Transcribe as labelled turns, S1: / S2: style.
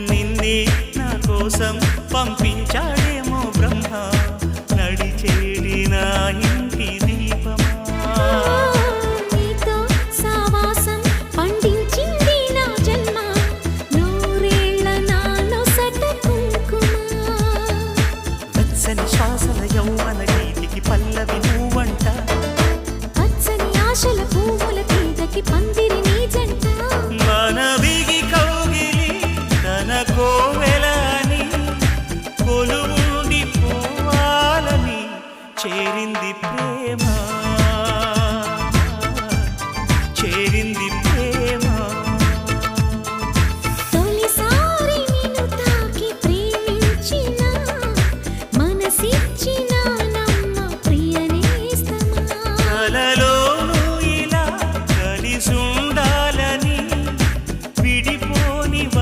S1: నిన్నే నా కోసం పంపించాడేమో బ్రహ్మ నడిచేడి నా ఇంటి దీపమా
S2: నీతో సావాసం పండించింది నా జన్మ నూరేళ్ల నాలో సట కుంకుమ
S1: వెచ్చని శ్వాసల యౌవన గీతికి పల్లవి నువ్వంట
S2: పచ్చని ఆశల పువ్వుల తీగకి పందిరి నీ జంట
S1: మనవిగి కౌగిలి తన కోవెలని కొలువుండి పోవాలని చేరింది ప్రేమ